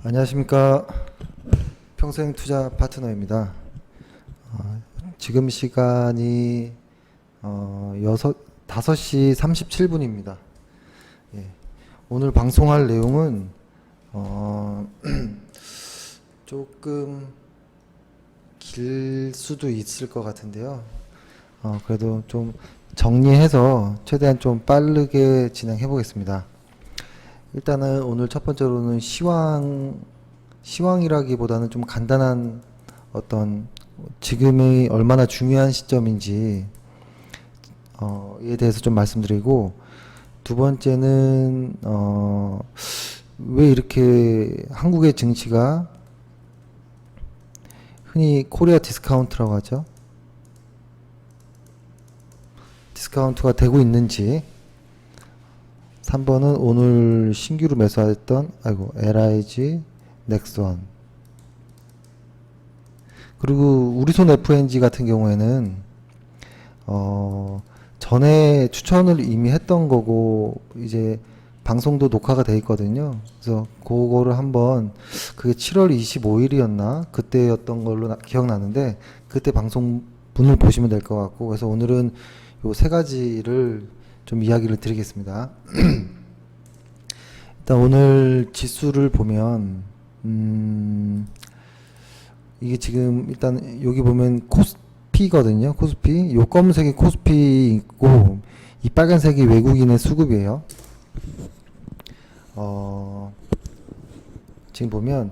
안녕하십니까. 평생 투자 파트너입니다. 지금 시간이 5시 37분입니다. 예. 오늘 방송할 내용은 조금 길 수도 있을 것 같은데요. 그래도 좀 정리해서 최대한 좀 빠르게 진행해 보겠습니다. 일단은 오늘 첫 번째로는 시황이라기보다는 좀 간단한 어떤 지금이 얼마나 중요한 시점인지 에 대해서 좀 말씀드리고, 두 번째는 왜 이렇게 한국의 증시가 흔히 코리아 디스카운트라고 하죠. 디스카운트가 되고 있는지. 3번은 오늘 신규로 매수했던 LIG, 넥스원. 그리고 우리손 FNG 같은 경우에는 전에 추천을 이미 했던 거고 이제 방송도 녹화가 돼 있거든요. 그래서 그거를 한번, 그게 7월 25일이었나 그때였던 걸로 기억나는데, 그때 방송분을 보시면 될 것 같고, 그래서 오늘은 요 세 가지를 좀 이야기를 드리겠습니다. 일단 오늘 지수를 보면 이게 지금 일단 여기 보면 코스피거든요. 코스피. 요 검은색이 코스피 있고 이 빨간색이 외국인의 수급이에요. 지금 보면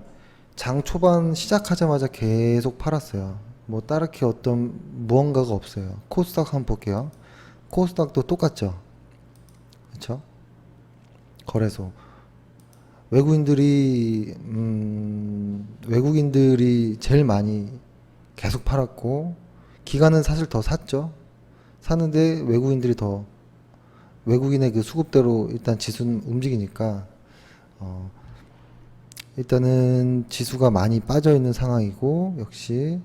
장 초반 시작하자마자 계속 팔았어요. 뭐 따르게 어떤 무언가가 없어요. 코스닥 한번 볼게요. 코스닥도 똑같죠. 그렇죠? 거래소. 외국인들이 제일 많이 계속 팔았고, 기관은 사실 더 샀죠. 샀는데 외국인의 그 수급대로 일단 지수는 움직이니까, 일단은 지수가 많이 빠져 있는 상황이고, 역시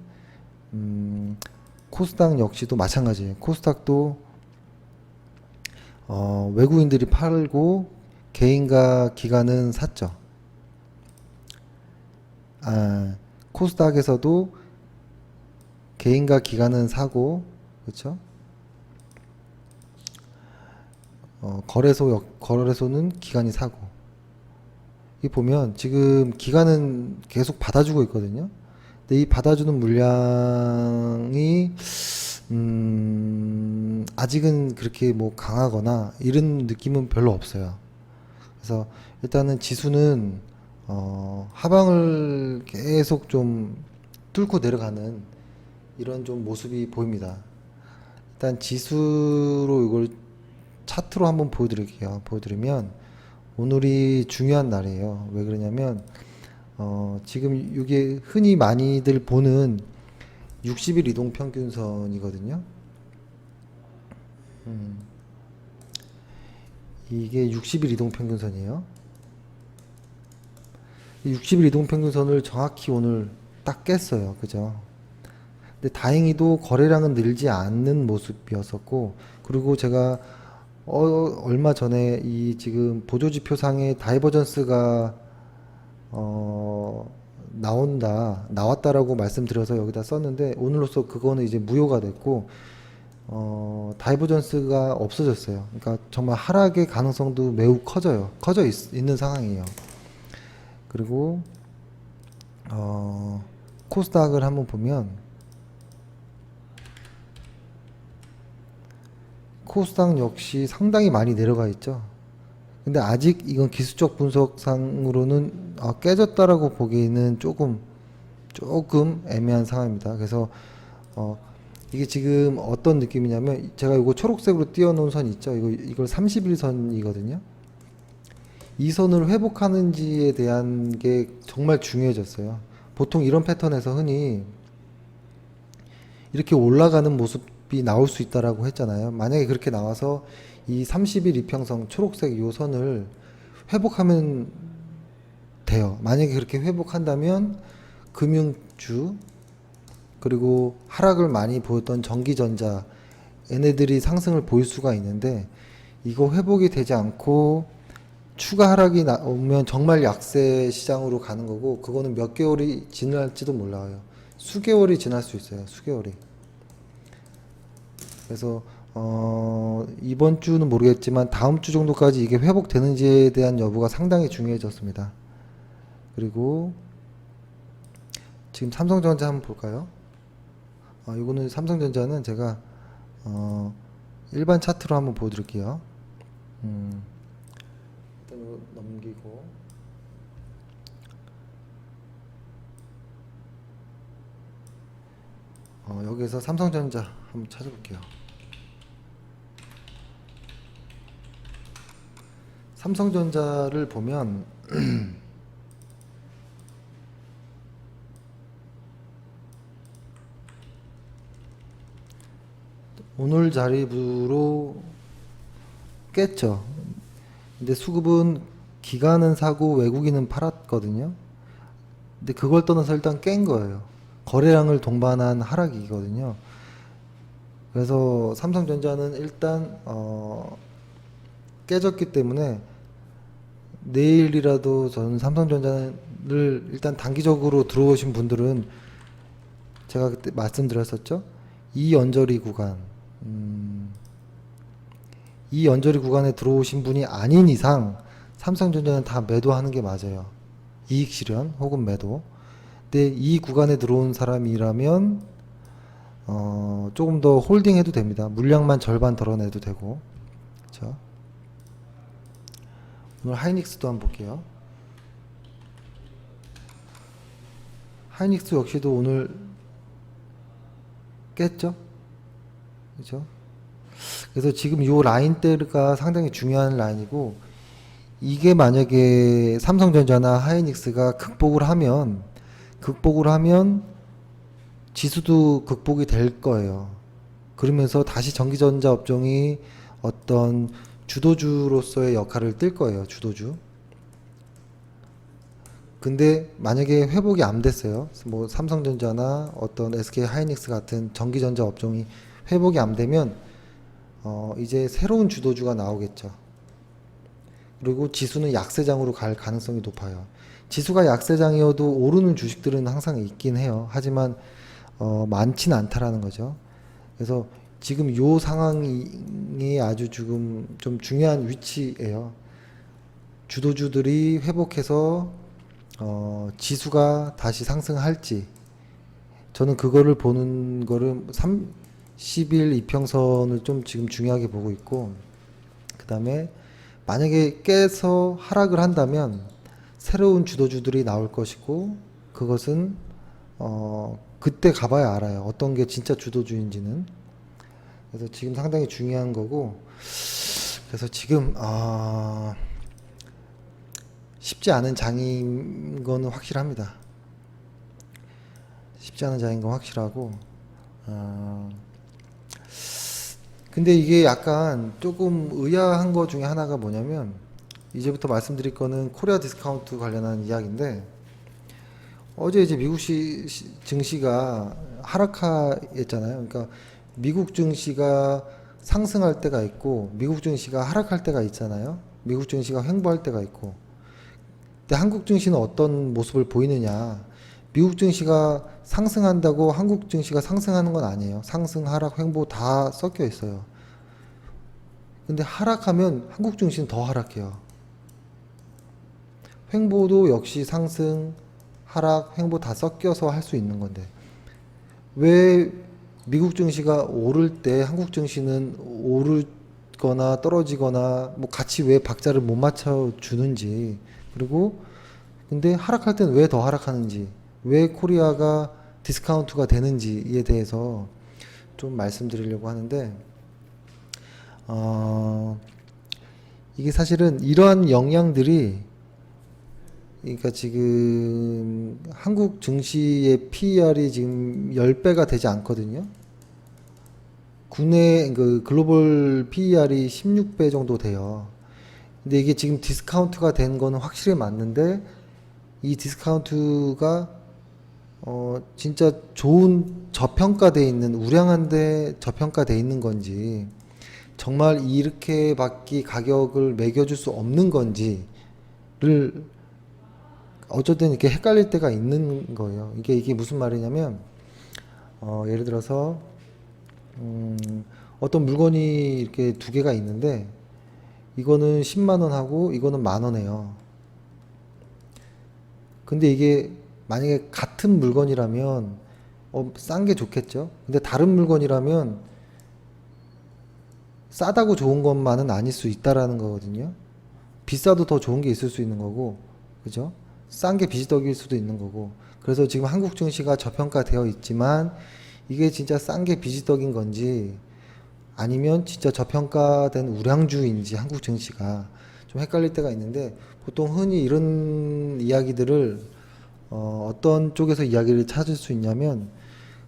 코스닥 역시도 마찬가지예요. 코스닥도 외국인들이 팔고 개인과 기관은 샀죠. 코스닥에서도 개인과 기관은 사고, 그렇죠? 거래소는 기관이 사고. 이 보면 지금 기관은 계속 받아주고 있거든요. 근데 이 받아주는 물량이 아직은 그렇게 뭐 강하거나 이런 느낌은 별로 없어요. 그래서 일단은 지수는 하방을 계속 좀 뚫고 내려가는 이런 좀 모습이 보입니다. 일단 지수로 이걸 차트로 한번 보여드릴게요. 보여드리면 오늘이 중요한 날이에요. 왜 그러냐면 지금 이게 흔히 많이들 보는 60일 이동평균선이거든요. 이게 60일 이동평균선이에요. 60일 이동평균선을 정확히 오늘 딱 깼어요. 그죠? 근데 다행히도 거래량은 늘지 않는 모습이었었고, 그리고 제가 얼마 전에 이 지금 보조지표상의 다이버전스가 나왔다라고 말씀드려서 여기다 썼는데, 오늘로써 그거는 이제 무효가 됐고, 다이버전스가 없어졌어요. 그러니까 정말 하락의 가능성도 매우 커져 있는 상황이에요. 그리고 코스닥을 한번 보면 코스닥 역시 상당히 많이 내려가 있죠. 근데 아직 이건 기술적 분석상으로는 깨졌다라고 보기에는 조금 애매한 상황입니다. 그래서 이게 지금 어떤 느낌이냐면, 제가 이거 초록색으로 띄워놓은 선 있죠. 이걸 30일선이거든요. 이 선을 회복하는지에 대한 게 정말 중요해졌어요. 보통 이런 패턴에서 흔히 이렇게 올라가는 모습이 나올 수 있다라고 했잖아요. 만약에 그렇게 나와서 이 30일 이평선 초록색 요 선을 회복하면 돼요. 만약에 그렇게 회복한다면 금융주, 그리고 하락을 많이 보였던 전기전자, 얘네들이 상승을 보일 수가 있는데, 이거 회복이 되지 않고 추가 하락이 오면 정말 약세 시장으로 가는 거고, 그거는 몇 개월이 지날지도 몰라요. 수개월이 지날 수 있어요. 수개월이. 그래서 이번 주는 모르겠지만 다음 주 정도까지 이게 회복되는지에 대한 여부가 상당히 중요해졌습니다. 그리고 지금 삼성전자 한번 볼까요? 이거는 삼성전자는 제가 일반 차트로 한번 보여드릴게요. 일단 이거 넘기고, 여기서 삼성전자 한번 찾아볼게요. 삼성전자를 보면 오늘 자리부로 깼죠. 근데 수급은 기관은 사고 외국인은 팔았거든요. 근데 그걸 떠나서 일단 깬 거예요. 거래량을 동반한 하락이거든요. 그래서 삼성전자는 일단 깨졌기 때문에 내일이라도 저는 삼성전자를 일단 단기적으로 들어오신 분들은 제가 그때 말씀드렸었죠. 이 연저리 구간, 이 연저리 구간에 들어오신 분이 아닌 이상 삼성전자는 다 매도하는 게 맞아요. 이익 실현 혹은 매도. 근데 이 구간에 들어온 사람이라면 조금 더 홀딩해도 됩니다. 물량만 절반 덜어내도 되고. 그렇죠? 오늘 하이닉스도 한번 볼게요. 하이닉스 역시도 오늘 깼죠? 그죠? 그래서 지금 이 라인대가 상당히 중요한 라인이고, 이게 만약에 삼성전자나 하이닉스가 극복을 하면 지수도 극복이 될 거예요. 그러면서 다시 전기전자 업종이 어떤 주도주로서의 역할을 띨 거예요. 주도주. 근데 만약에 회복이 안 됐어요. 뭐 삼성전자나 어떤 SK 하이닉스 같은 전기전자 업종이 회복이 안 되면 이제 새로운 주도주가 나오겠죠. 그리고 지수는 약세장으로 갈 가능성이 높아요. 지수가 약세장이어도 오르는 주식들은 항상 있긴 해요. 하지만 많지는 않다라는 거죠. 그래서 지금 요 상황이 아주 지금 좀 중요한 위치예요. 주도주들이 회복해서 지수가 다시 상승할지, 저는 그거를 보는 거를 30일 이평선을 좀 지금 중요하게 보고 있고, 그 다음에 만약에 깨서 하락을 한다면 새로운 주도주들이 나올 것이고, 그것은 그때 가봐야 알아요. 어떤 게 진짜 주도주인지는. 그래서 지금 상당히 중요한 거고, 그래서 지금 쉽지 않은 장인 거는 확실합니다. 쉽지 않은 장인 건 확실하고, 근데 이게 약간 조금 의아한 거 중에 하나가 뭐냐면, 이제부터 말씀드릴 거는 코리아 디스카운트 관련한 이야기인데, 어제 이제 미국 증시가 하락했잖아요. 그러니까 미국 증시가 상승할 때가 있고, 미국 증시가 하락할 때가 있잖아요. 미국 증시가 횡보할 때가 있고. 근데 한국 증시는 어떤 모습을 보이느냐? 미국 증시가 상승한다고 한국 증시가 상승하는 건 아니에요. 상승, 하락, 횡보 다 섞여 있어요. 근데 하락하면 한국 증시는 더 하락해요. 횡보도 역시 상승, 하락, 횡보 다 섞여서 할 수 있는 건데, 왜 미국 증시가 오를 때 한국 증시는 오르거나 떨어지거나 뭐 같이 왜 박자를 못 맞춰 주는지, 그리고 근데 하락할 때는 왜 더 하락하는지, 왜 코리아가 디스카운트가 되는지에 대해서 좀 말씀드리려고 하는데, 이게 사실은 이러한 영향들이, 그러니까 지금 한국 증시의 PER이 지금 10배가 되지 않거든요. 국내 그 글로벌 PER이 16배 정도 돼요. 근데 이게 지금 디스카운트가 된 거는 확실히 맞는데, 이 디스카운트가 진짜 좋은 저평가돼 있는, 우량한데 저평가돼 있는 건지, 정말 이렇게밖에 가격을 매겨줄 수 없는 건지를 어쨌든 이렇게 헷갈릴 때가 있는 거예요. 이게 무슨 말이냐면 예를 들어서 어떤 물건이 이렇게 두 개가 있는데 이거는 10만 원 하고 이거는 만 원이에요. 근데 이게 만약에 같은 물건이라면 싼 게 좋겠죠. 근데 다른 물건이라면 싸다고 좋은 것만은 아닐 수 있다라는 거거든요. 비싸도 더 좋은 게 있을 수 있는 거고, 그죠? 싼 게 비지떡일 수도 있는 거고. 그래서 지금 한국 증시가 저평가되어 있지만 이게 진짜 싼 게 비지떡인 건지 아니면 진짜 저평가된 우량주인지 한국 증시가 좀 헷갈릴 때가 있는데, 보통 흔히 이런 이야기들을 어떤 쪽에서 이야기를 찾을 수 있냐면,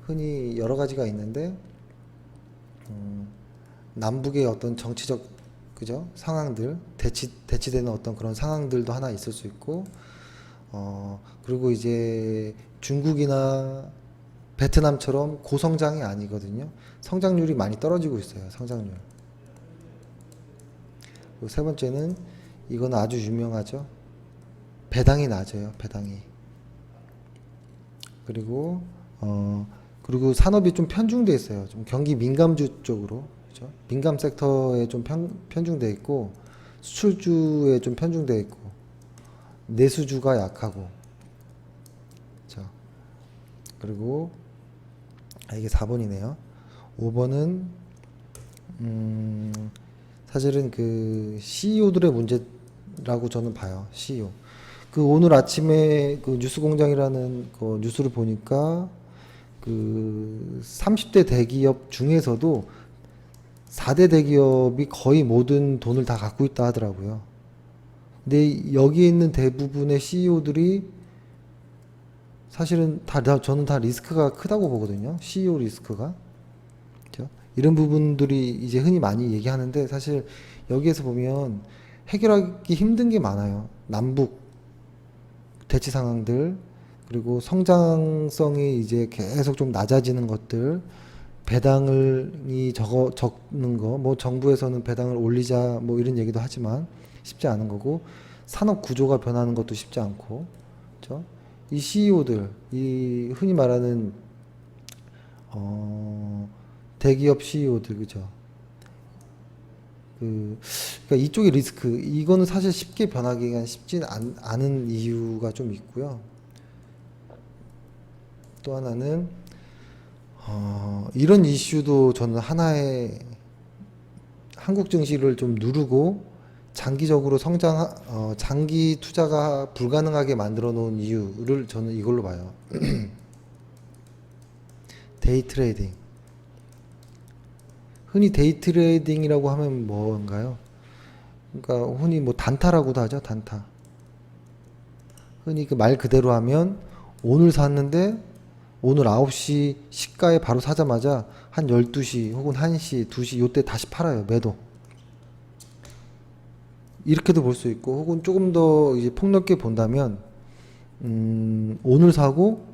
흔히 여러 가지가 있는데 남북의 어떤 정치적, 그죠? 상황들, 대치되는 어떤 그런 상황들도 하나 있을 수 있고, 그리고 이제 중국이나 베트남처럼 고성장이 아니거든요. 성장률이 많이 떨어지고 있어요. 성장률. 그리고 세 번째는 이건 아주 유명하죠. 배당이 낮아요. 배당이. 그리고 산업이 좀 편중돼 있어요. 좀 경기 민감주 쪽으로, 그죠? 민감 섹터에 좀 편중돼 있고, 수출주에 좀 편중돼 있고, 내수주가 약하고, 그죠? 그리고 이게 4번이네요. 5번은 사실은 그 CEO들의 문제라고 저는 봐요. CEO. 그 오늘 아침에 그 뉴스공장이라는 그 뉴스를 보니까 그 30대 대기업 중에서도 4대 대기업이 거의 모든 돈을 다 갖고 있다 하더라고요. 근데 여기 있는 대부분의 CEO들이 사실은 저는 다 리스크가 크다고 보거든요. CEO 리스크가. 그죠? 이런 부분들이 이제 흔히 많이 얘기하는데, 사실 여기에서 보면 해결하기 힘든 게 많아요. 남북 대치 상황들, 그리고 성장성이 이제 계속 좀 낮아지는 것들, 배당이 적는 거, 뭐 정부에서는 배당을 올리자 뭐 이런 얘기도 하지만 쉽지 않은 거고, 산업 구조가 변하는 것도 쉽지 않고, 그죠? 이 CEO들, 이 흔히 말하는 대기업 CEO들, 그죠? 그러니까 이쪽의 리스크, 이거는 사실 쉽게 변하기가 쉽진 않은 이유가 좀 있고요. 또 하나는 이런 이슈도 저는 하나의 한국 증시를 좀 누르고 장기적으로 장기 투자가 불가능하게 만들어 놓은 이유를 저는 이걸로 봐요. 데이 트레이딩. 흔히 데이 트레이딩이라고 하면 뭔가요? 그러니까 흔히 뭐 단타라고도 하죠, 단타. 흔히 그 말 그대로 하면 오늘 샀는데 오늘 9시 시가에 바로 사자마자 한 12시 혹은 1시, 2시 요때 다시 팔아요, 매도. 이렇게도 볼 수 있고, 혹은 조금 더 이제 폭넓게 본다면 오늘 사고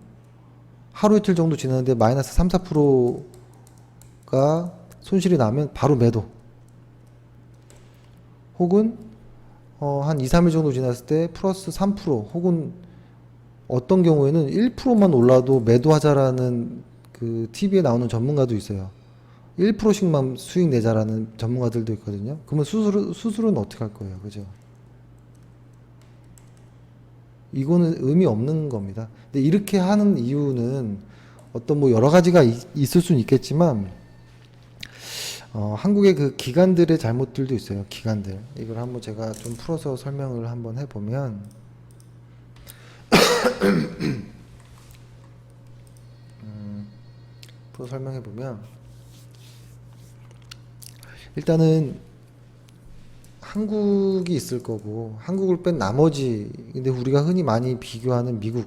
하루 이틀 정도 지났는데 마이너스 3, 4%가 손실이 나면 바로 매도. 혹은 한 2, 3일 정도 지났을 때 플러스 3% 혹은 어떤 경우에는 1%만 올라도 매도하자라는 그 TV에 나오는 전문가도 있어요. 1%씩만 수익 내자라는 전문가들도 있거든요. 그러면 수술은 어떻게 할 거예요? 그죠? 이거는 의미 없는 겁니다. 근데 이렇게 하는 이유는 어떤 뭐 여러 가지가 있을 수는 있겠지만, 한국의 그 기관들의 잘못들도 있어요. 기관들. 이걸 한번 제가 좀 풀어서 설명을 한번 해보면, 일단은 한국이 있을 거고, 한국을 뺀 나머지, 근데 우리가 흔히 많이 비교하는 미국,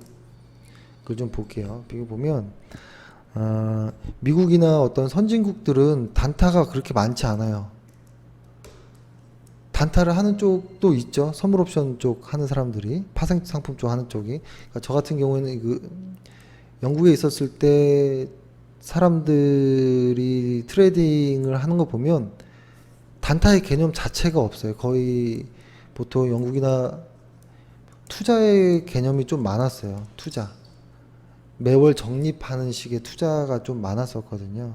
그걸 좀 볼게요. 비교 보면, 미국이나 어떤 선진국들은 단타가 그렇게 많지 않아요. 단타를 하는 쪽도 있죠. 선물 옵션 쪽 하는 사람들이, 파생 상품 쪽 하는 쪽이. 그러니까 저 같은 경우에는 그 영국에 있었을 때 사람들이 트레이딩을 하는 거 보면 단타의 개념 자체가 없어요. 거의 보통 영국이나 투자의 개념이 좀 많았어요. 투자. 매월 적립하는 식의 투자가 좀 많았었거든요.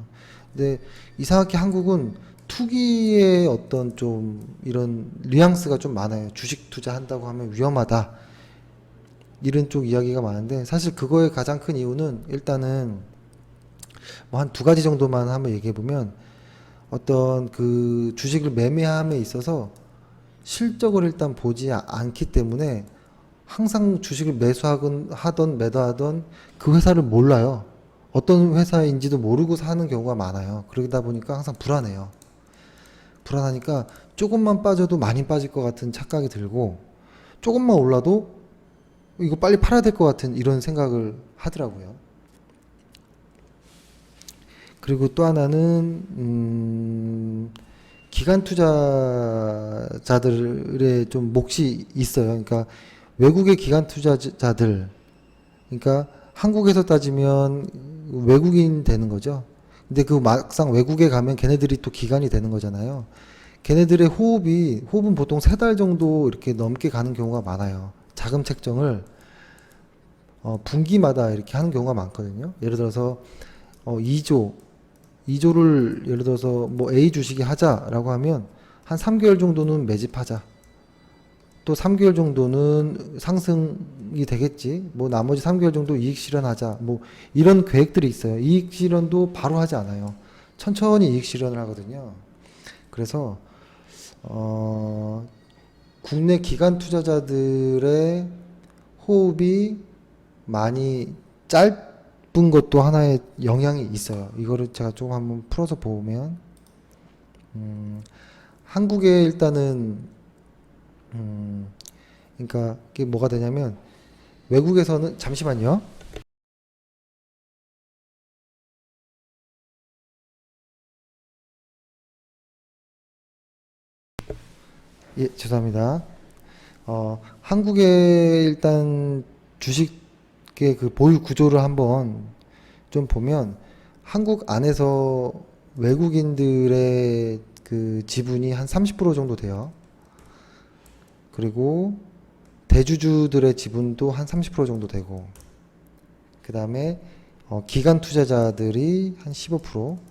근데 이상하게 한국은 투기의 어떤 좀 이런 뉘앙스가 좀 많아요. 주식 투자한다고 하면 위험하다. 이런 쪽 이야기가 많은데 사실 그거의 가장 큰 이유는 일단은 뭐 한 두 가지 정도만 한번 얘기해 보면 어떤 그 주식을 매매함에 있어서 실적을 일단 보지 않기 때문에 항상 주식을 매수하건 하던 매도하던 그 회사를 몰라요. 어떤 회사인지도 모르고 사는 경우가 많아요. 그러다 보니까 항상 불안해요. 불안하니까 조금만 빠져도 많이 빠질 것 같은 착각이 들고 조금만 올라도 이거 빨리 팔아야 될 것 같은 이런 생각을 하더라고요. 그리고 또 하나는 기관 투자자들의 좀 몫이 있어요. 그러니까 외국의 기관 투자자들, 그러니까 한국에서 따지면 외국인 되는 거죠. 근데 그 막상 외국에 가면 걔네들이 또 기관이 되는 거잖아요. 걔네들의 호흡은 보통 3달 정도 이렇게 넘게 가는 경우가 많아요. 자금 책정을 분기마다 이렇게 하는 경우가 많거든요. 예를 들어서 2조를 예를 들어서 뭐 A 주식이 하자라고 하면 한 3개월 정도는 매집하자. 또 3개월 정도는 상승이 되겠지. 뭐 나머지 3개월 정도 이익 실현하자. 뭐 이런 계획들이 있어요. 이익 실현도 바로 하지 않아요. 천천히 이익 실현을 하거든요. 그래서 국내 기관 투자자들의 호흡이 많이 짧은 것도 하나의 영향이 있어요. 이거를 제가 조금 한번 풀어서 보면 한국에 일단은 그러니까 이게 뭐가 되냐면 외국에서는 잠시만요. 예, 죄송합니다. 한국의 일단 주식의 그 보유 구조를 한번 좀 보면 한국 안에서 외국인들의 그 지분이 한 30% 정도 돼요. 그리고 대주주들의 지분도 한 30% 정도 되고, 그 다음에 기관 투자자들이 한 15%, 그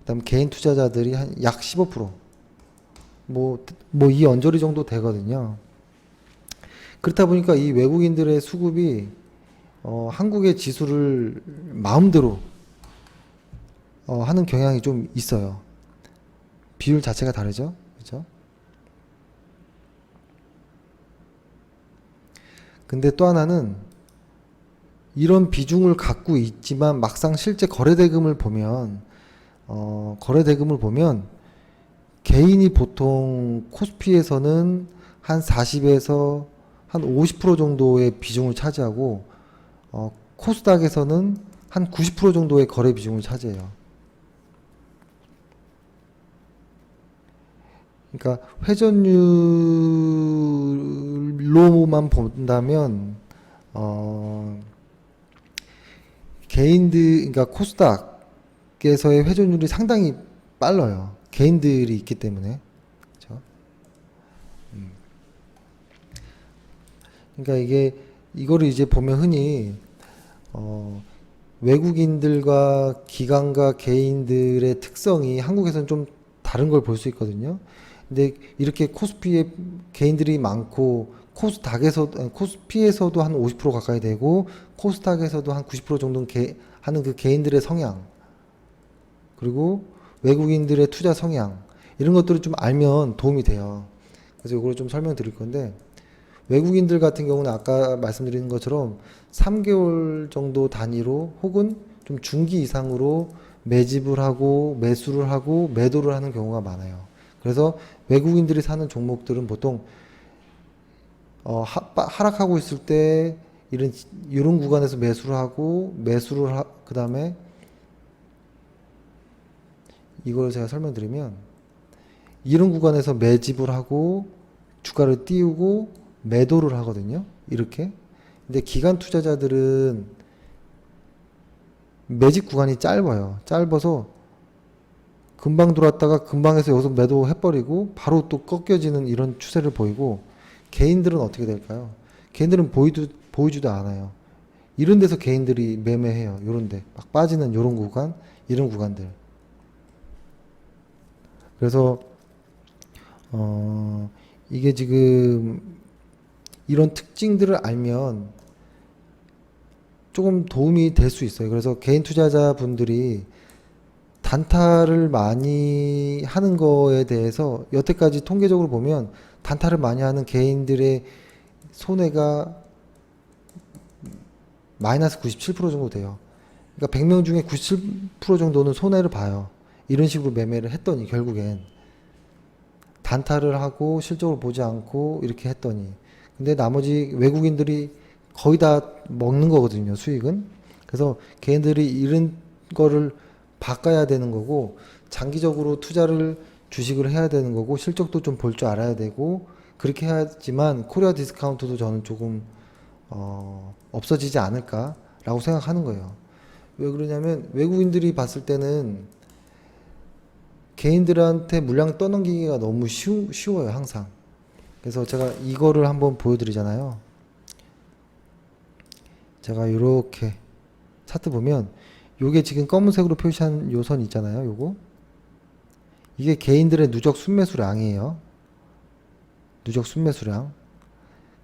다음 개인 투자자들이 한 약 15%, 뭐 이 언저리 정도 되거든요. 그렇다 보니까 이 외국인들의 수급이 한국의 지수를 마음대로 하는 경향이 좀 있어요. 비율 자체가 다르죠, 그렇죠? 근데 또 하나는 이런 비중을 갖고 있지만 막상 실제 거래대금을 보면 개인이 보통 코스피에서는 한 40에서 한 50% 정도의 비중을 차지하고 코스닥에서는 한 90% 정도의 거래 비중을 차지해요. 그러니까 회전율로만 본다면 개인들, 그러니까 코스닥에서의 회전율이 상당히 빨라요. 개인들이 있기 때문에. 그렇죠? 그러니까 이거를 이제 보면 흔히 외국인들과 기관과 개인들의 특성이 한국에서는 좀 다른 걸 볼 수 있거든요. 근데 이렇게 코스피에 개인들이 많고 코스피에서도 한 50% 가까이 되고 코스닥에서도 한 90% 정도는 하는 그 개인들의 성향, 그리고 외국인들의 투자 성향, 이런 것들을 좀 알면 도움이 돼요. 그래서 이걸 좀 설명드릴 건데, 외국인들 같은 경우는 아까 말씀드린 것처럼 3개월 정도 단위로 혹은 좀 중기 이상으로 매집을 하고 매수를 하고 매도를 하는 경우가 많아요. 그래서 외국인들이 사는 종목들은 보통 하락하고 있을 때 이런 구간에서 매수를 하고 그 다음에 이걸 제가 설명드리면 이런 구간에서 매집을 하고 주가를 띄우고 매도를 하거든요. 이렇게. 근데 기관 투자자들은 매집 구간이 짧아요. 짧아서 금방 들어왔다가 금방에서 여기서 매도 해버리고 바로 또 꺾여지는 이런 추세를 보이고, 개인들은 어떻게 될까요? 개인들은 보이지도 않아요. 이런 데서 개인들이 매매해요. 요런데 막 빠지는 요런 구간, 이런 구간들. 그래서 이게 지금 이런 특징들을 알면 조금 도움이 될 수 있어요. 그래서 개인 투자자분들이 단타를 많이 하는 거에 대해서 여태까지 통계적으로 보면 단타를 많이 하는 개인들의 손해가 마이너스 97% 정도 돼요. 그러니까 100명 중에 97% 정도는 손해를 봐요. 이런 식으로 매매를 했더니 결국엔 단타를 하고 실적을 보지 않고 이렇게 했더니, 근데 나머지 외국인들이 거의 다 먹는 거거든요, 수익은. 그래서 개인들이 이런 거를 바꿔야 되는 거고, 장기적으로 투자를 주식을 해야 되는 거고, 실적도 좀 볼 줄 알아야 되고, 그렇게 해야지만 코리아 디스카운트도 저는 조금 없어지지 않을까라고 생각하는 거예요. 왜 그러냐면 외국인들이 봤을 때는 개인들한테 물량 떠넘기기가 너무 쉬워요, 항상. 그래서 제가 이거를 한번 보여드리잖아요. 제가 이렇게 차트 보면 요게 지금 검은색으로 표시한 요 선 있잖아요, 요거. 이게 개인들의 누적 순매수량이에요. 누적 순매수량.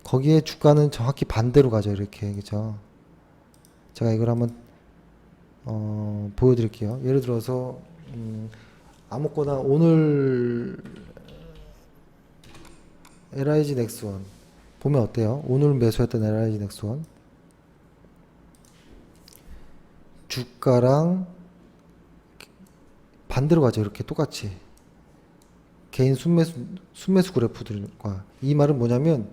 거기에 주가는 정확히 반대로 가죠, 이렇게. 그죠? 제가 이걸 한번 보여드릴게요. 예를 들어서 아무거나 오늘 LIG 넥스원 보면 어때요? 오늘 매수했던 LIG 넥스원 주가랑 반대로 가죠. 이렇게 똑같이 개인 순매수 그래프들과. 이 말은 뭐냐면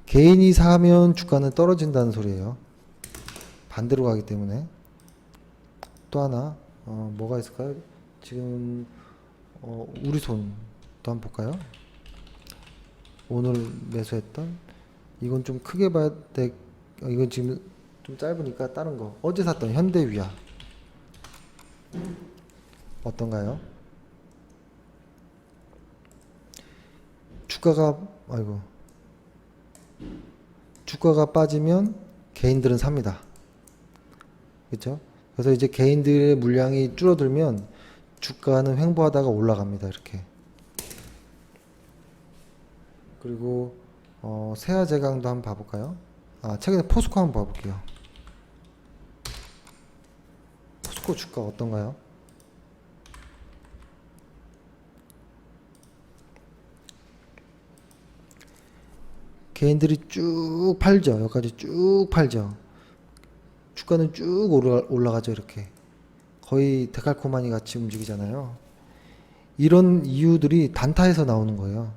개인이 사면 주가는 떨어진다는 소리예요. 반대로 가기 때문에. 또 하나 뭐가 있을까요? 지금 우리손도 한번 볼까요? 오늘 매수했던, 이건 좀 크게 봐야 돼. 이건 지금 좀 짧으니까 다른 거. 어제 샀던 현대위아 어떤가요? 주가가 빠지면 개인들은 삽니다. 그렇죠? 그래서 이제 개인들의 물량이 줄어들면 주가는 횡보하다가 올라갑니다. 이렇게. 그리고 세아제강도 한번 봐볼까요? 최근에 포스코 한번 봐볼게요. 포스코 주가 어떤가요? 개인들이 쭉 팔죠. 여기까지 쭉 팔죠. 주가는 쭉 올라가죠. 이렇게 거의 데칼코마니 같이 움직이잖아요. 이런 이유들이 단타에서 나오는 거예요.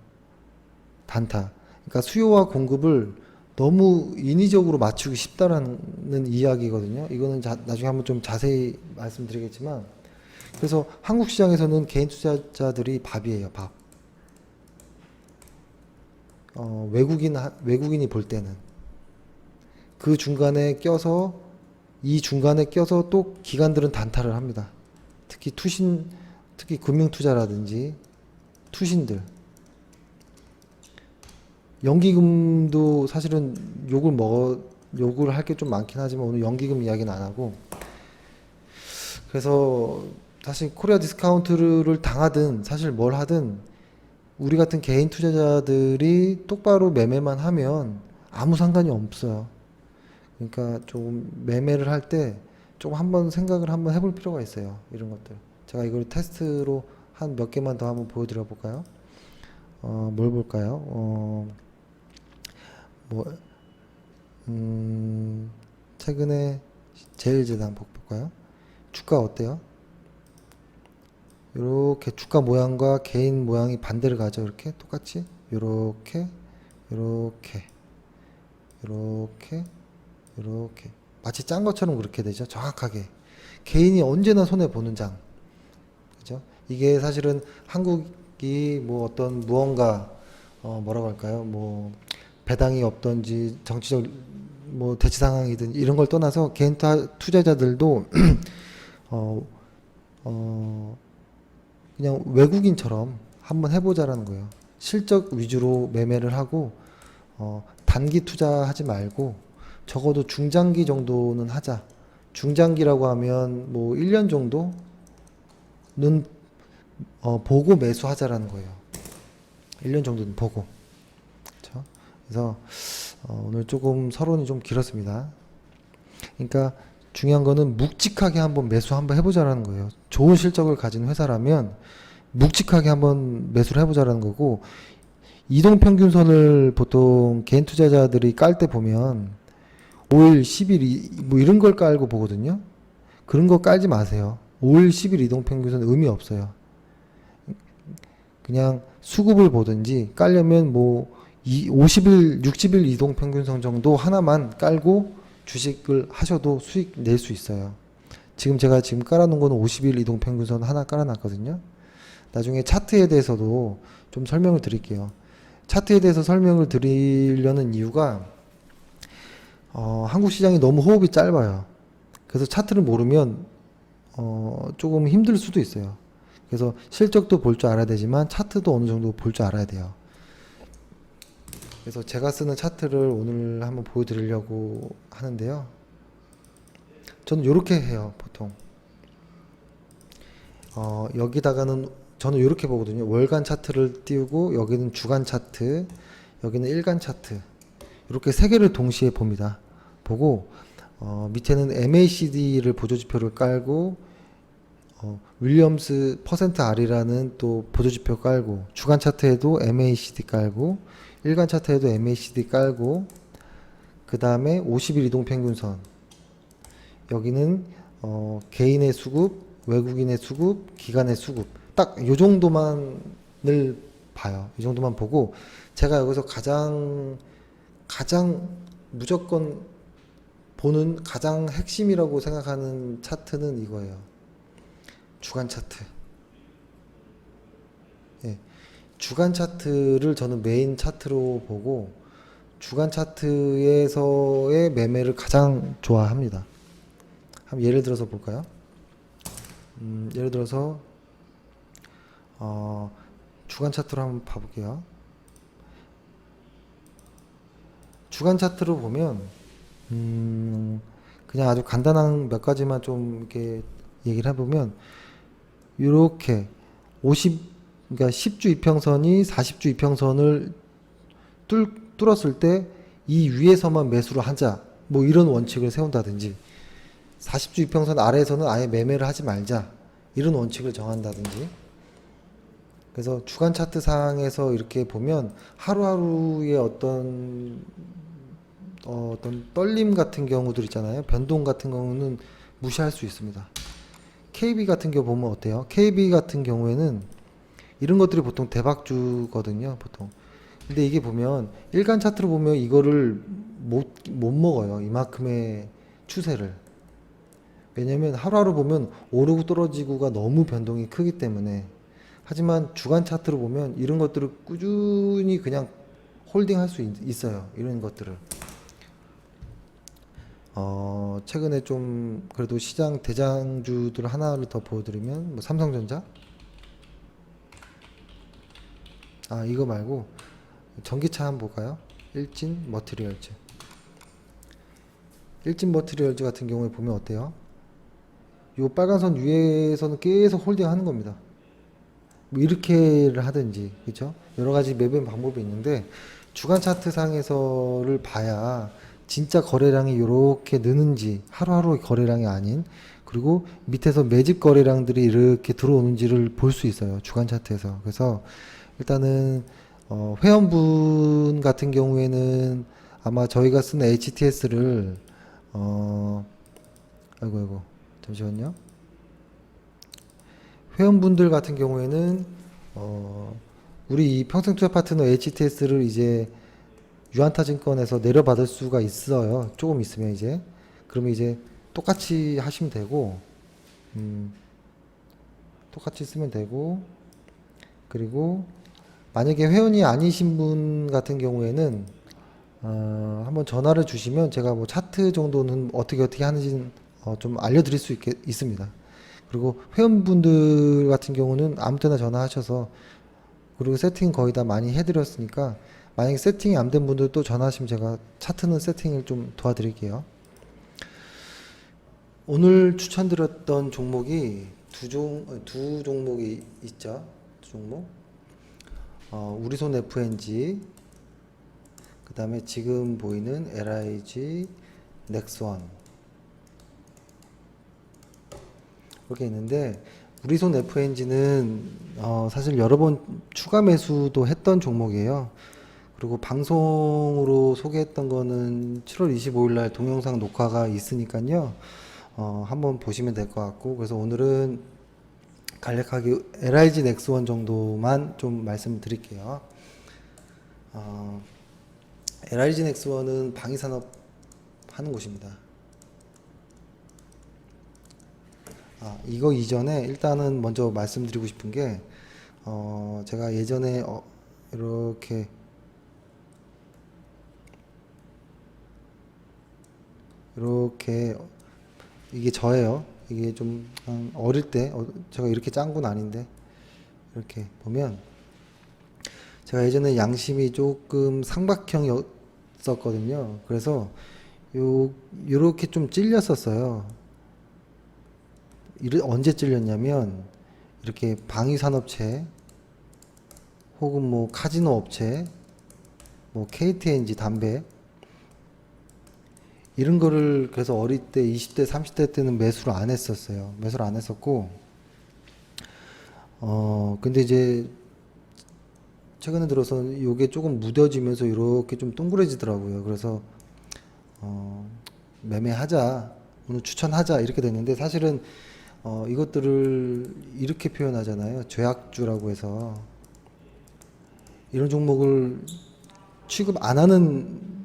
단타. 그러니까 수요와 공급을 너무 인위적으로 맞추기 쉽다라는 이야기거든요. 이거는 나중에 한번 좀 자세히 말씀드리겠지만, 그래서 한국 시장에서는 개인 투자자들이 밥이에요. 밥. 외국인이 볼 때는 그 중간에 껴서, 이 중간에 껴서 또 기관들은 단타를 합니다. 특히 금융투자라든지 투신들. 연기금도 사실은 욕을 할 게 좀 많긴 하지만 오늘 연기금 이야기는 안 하고, 그래서 사실 코리아 디스카운트를 당하든 사실 뭘 하든 우리 같은 개인 투자자들이 똑바로 매매만 하면 아무 상관이 없어요. 그러니까 좀 매매를 할 때 좀 한번 생각을 한번 해볼 필요가 있어요. 이런 것들. 제가 이걸 테스트로 한 몇 개만 더 한번 보여드려 볼까요? 뭘 볼까요? 최근에 제일제당 한번 볼까요? 주가 어때요? 이렇게 주가 모양과 개인 모양이 반대를 가죠. 이렇게 똑같이 이렇게 마치 짠 것처럼 그렇게 되죠. 정확하게 개인이 언제나 손해 보는 장. 그죠? 이게 사실은 한국이 뭐 어떤 무언가 뭐라고 할까요? 뭐 배당이 없던지 정치적 뭐 대치 상황이든 이런 걸 떠나서 개인 투자자들도 그냥 외국인처럼 한번 해보자라는 거예요. 실적 위주로 매매를 하고 단기 투자하지 말고 적어도 중장기 정도는 하자. 중장기라고 하면 뭐 1년 정도는 보고 매수하자라는 거예요. 1년 정도는 보고. 그렇죠? 그래서 오늘 조금 서론이 좀 길었습니다. 그러니까 중요한 거는 묵직하게 한번 매수 한번 해보자라는 거예요. 좋은 실적을 가진 회사라면 묵직하게 한번 매수를 해보자라는 거고, 이동평균선을 보통 개인 투자자들이 깔 때 보면 5일, 10일 뭐 이런 걸 깔고 보거든요. 그런 거 깔지 마세요. 5일, 10일 이동평균선 의미 없어요. 그냥 수급을 보든지 깔려면 뭐 50일, 60일 이동평균선 정도 하나만 깔고 주식을 하셔도 수익 낼 수 있어요. 제가 지금 깔아놓은 거는 50일 이동평균선 하나 깔아놨거든요. 나중에 차트에 대해서도 좀 설명을 드릴게요. 차트에 대해서 설명을 드리려는 이유가 한국 시장이 너무 호흡이 짧아요. 그래서 차트를 모르면 조금 힘들 수도 있어요. 그래서 실적도 볼 줄 알아야 되지만 차트도 어느 정도 볼 줄 알아야 돼요. 그래서 제가 쓰는 차트를 오늘 한번 보여드리려고 하는데요. 저는 이렇게 해요, 보통. 여기다가는 저는 이렇게 보거든요. 월간 차트를 띄우고 여기는 주간 차트, 여기는 일간 차트, 이렇게 세 개를 동시에 봅니다. 보고 밑에는 MACD를 보조지표를 깔고 윌리엄스 퍼센트 R이라는 또 보조지표 깔고, 주간 차트에도 MACD 깔고, 일간 차트에도 MACD 깔고, 그 다음에 50일 이동평균선, 여기는 개인의 수급, 외국인의 수급, 기관의 수급, 딱 요 정도만을 봐요. 이 정도만 보고, 제가 여기서 가장 무조건 보는 가장 핵심이라고 생각하는 차트는 이거예요. 주간 차트. 예. 주간 차트를 저는 메인 차트로 보고, 주간 차트에서의 매매를 가장 좋아합니다. 한번 예를 들어서 볼까요? 예를 들어서 주간 차트로 한번 봐볼게요. 주간 차트로 보면 그냥 아주 간단한 몇 가지만 좀 이렇게 얘기를 해보면, 이렇게 그러니까 10주 이평선이 40주 이평선을 뚫었을 때 이 위에서만 매수를 하자, 뭐 이런 원칙을 세운다든지, 40주 이평선 아래에서는 아예 매매를 하지 말자, 이런 원칙을 정한다든지. 그래서 주간 차트 상에서 이렇게 보면 하루하루의 어떤 떨림 같은 경우들 있잖아요. 변동 같은 경우는 무시할 수 있습니다. KB 같은 경우 보면 어때요? KB 같은 경우에는 이런 것들이 보통 대박주거든요, 보통. 근데 이게 보면 일간 차트로 보면 이거를 못 먹어요, 이만큼의 추세를. 왜냐면 하루하루 보면 오르고 떨어지고가 너무 변동이 크기 때문에. 하지만 주간 차트로 보면 이런 것들을 꾸준히 그냥 홀딩할 수 있어요, 이런 것들을. 최근에 좀 그래도 시장 대장주들 하나를 더 보여드리면, 뭐 삼성전자, 이거 말고 전기차 한번 볼까요? 일진 머티리얼즈. 일진 머티리얼즈 같은 경우에 보면 어때요? 요 빨간 선 위에서는 계속 홀딩 하는 겁니다. 뭐 이렇게를 하든지, 그렇죠? 여러 가지 매매 방법이 있는데, 주간 차트 상에서를 봐야 진짜 거래량이 이렇게 느는지, 하루하루 거래량이 아닌, 그리고 밑에서 매집 거래량들이 이렇게 들어오는지를 볼 수 있어요, 주간 차트에서. 그래서 일단은 회원분 같은 경우에는 아마 저희가 쓰는 HTS를 아이고 잠시만요. 회원분들 같은 경우에는 우리 이 평생투자 파트너 HTS를 이제 유한타증권에서 내려받을 수가 있어요. 조금 있으면 이제. 그러면 이제 똑같이 하시면 되고, 똑같이 쓰면 되고, 그리고 만약에 회원이 아니신 분 같은 경우에는 한번 전화를 주시면 제가 뭐 차트 정도는 어떻게 하는지 좀 알려드릴 수 있습니다. 그리고 회원분들 같은 경우는 아무 때나 전화하셔서, 그리고 세팅 거의 다 많이 해드렸으니까 만약에 세팅이 안 된 분들 또 전화하시면 제가 차트는 세팅을 좀 도와드릴게요. 오늘 추천드렸던 종목이 두 종목이 있죠. 두 종목. 우리손 FNG, 그 다음에 지금 보이는 LIG 넥스원, 이렇게 있는데, 우리손 FNG는 사실 여러 번 추가 매수도 했던 종목이에요. 그리고 방송으로 소개했던 거는 7월 25일 날 동영상 녹화가 있으니까요. 한번 보시면 될 것 같고, 그래서 오늘은 간략하게 LIG 넥스원 정도만 좀 말씀드릴게요. LIG 넥스원은 방위산업 하는 곳입니다. 이거 이전에 일단은 먼저 말씀드리고 싶은 게, 제가 예전에 이렇게 이게 저예요. 이게 좀 어릴 때 제가 이렇게 짠 건 아닌데, 이렇게 보면 제가 예전에 양심이 조금 삼각형이었거든요. 그래서 요렇게 좀 찔렸었어요. 언제 찔렸냐면, 이렇게 방위산업체 혹은 뭐 카지노 업체, 뭐 KTNG 담배, 이런 거를 그래서 어릴 때 20대 30대 때는 매수를 안 했었어요. 매수를 안 했었고, 근데 이제 최근에 들어서는 요게 조금 무뎌지면서 이렇게 좀 동그래지더라고요. 그래서 매매하자, 오늘 추천하자, 이렇게 됐는데, 사실은 이것들을 이렇게 표현하잖아요. 죄악주라고 해서. 이런 종목을 취급 안 하는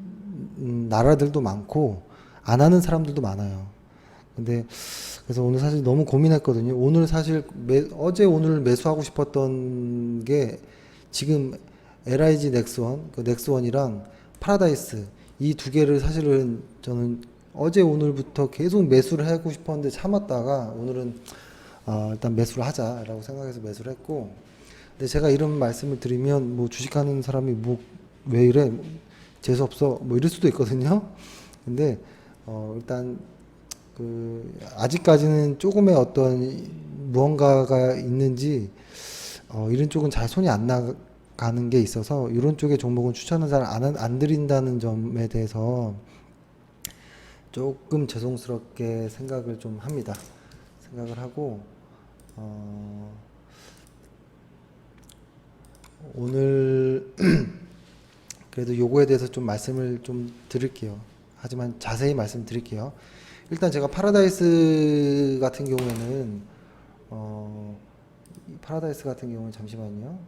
나라들도 많고 안 하는 사람들도 많아요. 근데 그래서 오늘 사실 너무 고민했거든요. 오늘 사실 어제 오늘 매수하고 싶었던 게, 지금 LIG 넥스원, 그 넥스원이랑 파라다이스, 이 두 개를 사실은 저는 어제 오늘부터 계속 매수를 하고 싶었는데 참았다가, 오늘은 일단 매수를 하자라고 생각해서 매수를 했고, 근데 제가 이런 말씀을 드리면 뭐 주식하는 사람이 뭐 왜 이래, 재수 없어, 뭐 이럴 수도 있거든요. 근데 일단 아직까지는 조금의 어떤 무언가가 있는지, 이런 쪽은 잘 손이 안 나가는 게 있어서 이런 쪽의 종목은 추천을 잘 안 드린다는 점에 대해서 조금 죄송스럽게 생각을 좀 합니다. 생각을 하고, 오늘 그래도 요거에 대해서 좀 말씀을 좀 드릴게요. 하지만 자세히 말씀드릴게요. 일단 제가 파라다이스 같은 경우에는, 잠시만요.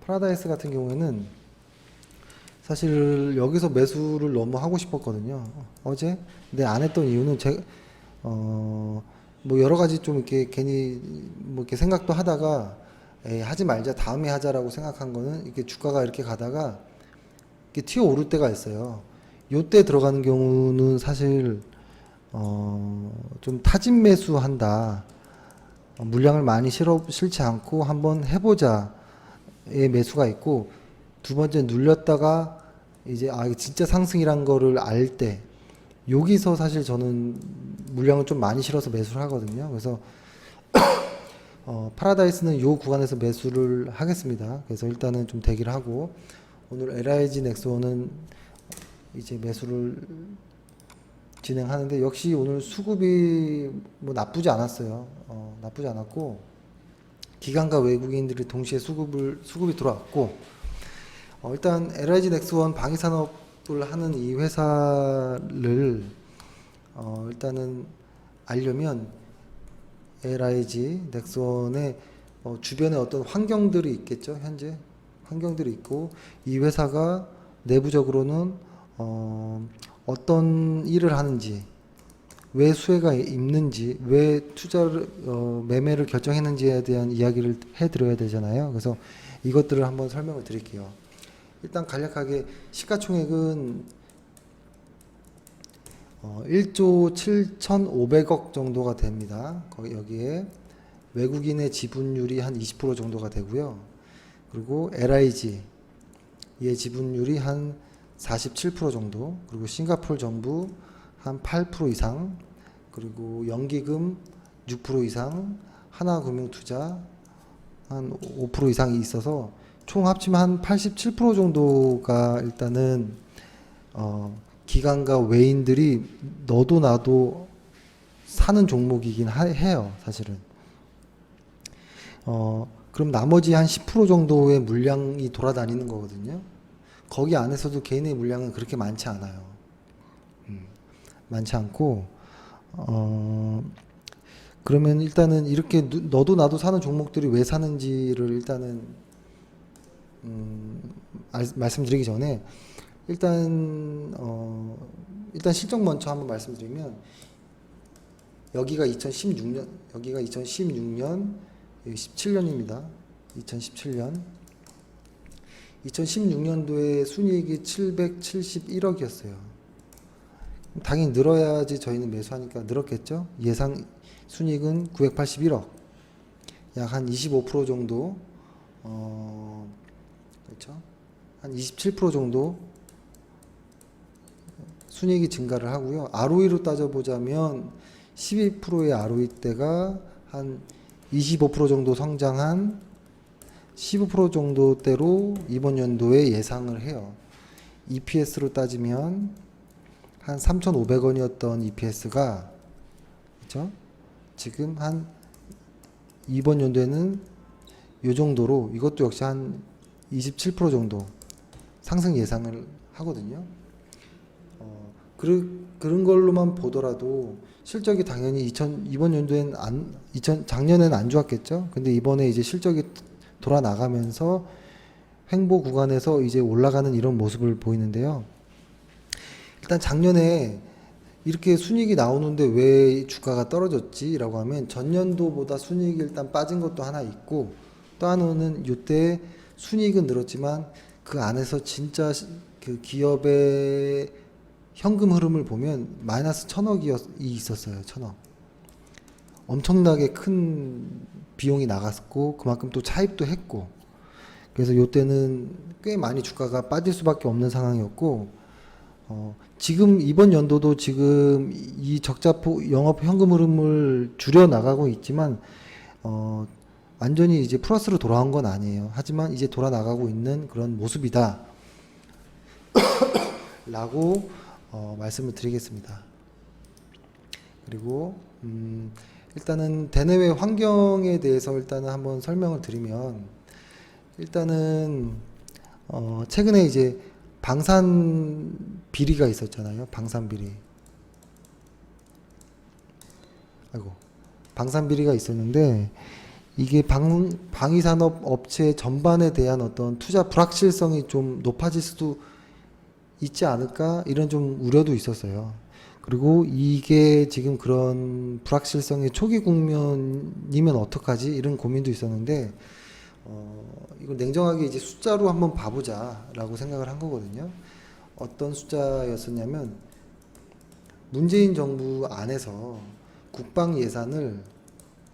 파라다이스 같은 경우에는 사실 여기서 매수를 너무 하고 싶었거든요. 어제. 근데 안 했던 이유는 뭐 여러 가지 좀 이렇게 괜히 뭐 이렇게 생각도 하다가, 에이, 하지 말자, 다음에 하자라고 생각한 거는, 이렇게 주가가 이렇게 가다가 이렇게 튀어 오를 때가 있어요. 요때 들어가는 경우는 사실 좀 타진 매수한다, 물량을 많이 실지 않고 한번 해보자의 매수가 있고, 두 번째 눌렸다가 이제 이게 진짜 상승이란 거를 알 때, 여기서 사실 저는 물량을 좀 많이 실어서 매수를 하거든요. 그래서 파라다이스는 요 구간에서 매수를 하겠습니다. 그래서 일단은 좀 대기를 하고, 오늘 LIG 넥스원은 이제 매수를 진행하는데, 역시 오늘 수급이 뭐 나쁘지 않았어요. 나쁘지 않았고, 기관과 외국인들이 동시에 수급이 들어왔고, 일단 LIG 넥스원 방위산업을 하는 이 회사를 일단은 알려면, LIG 넥스원의 주변에 어떤 환경들이 있겠죠. 현재 환경들이 있고, 이 회사가 내부적으로는 어떤 일을 하는지, 왜 수혜가 있는지, 왜 투자를 매매를 결정했는지에 대한 이야기를 해드려야 되잖아요. 그래서 이것들을 한번 설명을 드릴게요. 일단 간략하게 시가총액은 1조 7,500억 정도가 됩니다. 여기에 외국인의 지분율이 한 20% 정도가 되고요. 그리고 LIG의 지분율이 한 47% 정도, 그리고 싱가포르 정부 한 8% 이상, 그리고 연기금 6% 이상, 하나금융투자 한 5% 이상이 있어서 총 합치면 한 87% 정도가 일단은 기관과 외인들이 너도 나도 사는 종목이긴 해요, 사실은. 그럼 나머지 한 10% 정도의 물량이 돌아다니는 거거든요. 거기 안에서도 개인의 물량은 그렇게 많지 않아요. 많지 않고, 그러면 일단은 이렇게 너도 나도 사는 종목들이 왜 사는지를 일단은, 말씀드리기 전에, 일단 실적 먼저 한번 말씀드리면, 여기가 2016년, 여기가 2016년, 여기 17년입니다. 2017년. 2016년도에 순이익이 771억이었어요. 당연히 늘어야지 저희는 매수하니까 늘었겠죠. 예상 순이익은 981억. 약 한 25% 정도, 그렇죠? 한 27% 정도 순이익이 증가를 하고요. ROE로 따져보자면 12%의 ROE대가 한 25% 정도 성장한 15% 정도대로 이번 연도에 예상을 해요. EPS로 따지면 한 3,500원이었던 EPS가 그렇죠? 지금 한 이번 연도에는 이 정도로 이것도 역시 한 27% 정도 상승 예상을 하거든요. 그런 걸로만 보더라도 실적이 당연히 이번 연도엔 작년에는 안 좋았겠죠. 근데 이번에 이제 실적이 돌아 나가면서 횡보 구간에서 이제 올라가는 이런 모습을 보이는데요. 일단 작년에 이렇게 순이익이 나오는데 왜 주가가 떨어졌지라고 하면 전년도보다 순이익이 일단 빠진 것도 하나 있고, 또 하나는 이때 순이익은 늘었지만 그 안에서 진짜 그 기업의 현금 흐름을 보면 마이너스 1,000억이 있었어요. 1,000억. 엄청나게 큰 비용이 나갔고 그만큼 또 차입도 했고, 그래서 이때는 꽤 많이 주가가 빠질 수밖에 없는 상황이었고, 지금 이번 연도도 지금 이 적자폭 영업 현금 흐름을 줄여 나가고 있지만 완전히 이제 플러스로 돌아온 건 아니에요. 하지만 이제 돌아 나가고 있는 그런 모습이다 라고 말씀을 드리겠습니다. 그리고 일단은 대내외 환경에 대해서 일단은 한번 설명을 드리면, 일단은 최근에 이제 방산 비리가 있었잖아요. 방산 비리. 방산 비리가 있었는데 이게 방위산업 업체 전반에 대한 어떤 투자 불확실성이 좀 높아질 수도 있지 않을까 이런 좀 우려도 있었어요. 그리고 이게 지금 그런 불확실성의 초기 국면이면 어떡하지 이런 고민도 있었는데, 이걸 냉정하게 이제 숫자로 한번 봐보자라고 생각을 한 거거든요. 어떤 숫자였었냐면, 문재인 정부 안에서 국방 예산을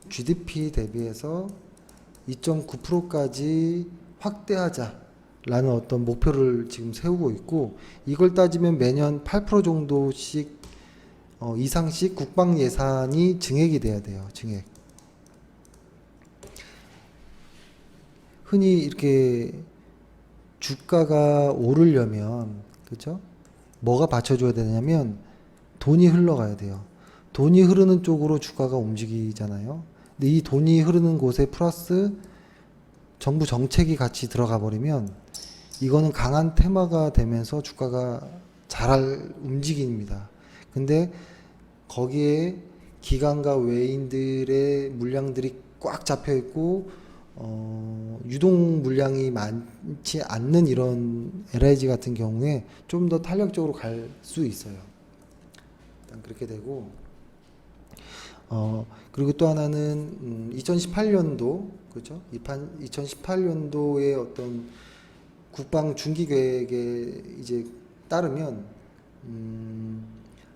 GDP 대비해서 2.9%까지 확대하자라는 어떤 목표를 지금 세우고 있고, 이걸 따지면 매년 8% 정도씩 이상씩 국방 예산이 증액이 돼야 돼요. 증액. 흔히 이렇게 주가가 오르려면, 그죠? 뭐가 받쳐줘야 되냐면 돈이 흘러가야 돼요. 돈이 흐르는 쪽으로 주가가 움직이잖아요. 근데 이 돈이 흐르는 곳에 플러스 정부 정책이 같이 들어가 버리면 이거는 강한 테마가 되면서 주가가 잘 움직입니다. 근데 거기에 기관과 외인들의 물량들이 꽉 잡혀 있고 유동 물량이 많지 않는 이런 LIG 같은 경우에 좀 더 탄력적으로 갈 수 있어요. 일단 그렇게 되고, 그리고 또 하나는 2018년도 그렇죠? 2018년도의 어떤 국방 중기 계획에 이제 따르면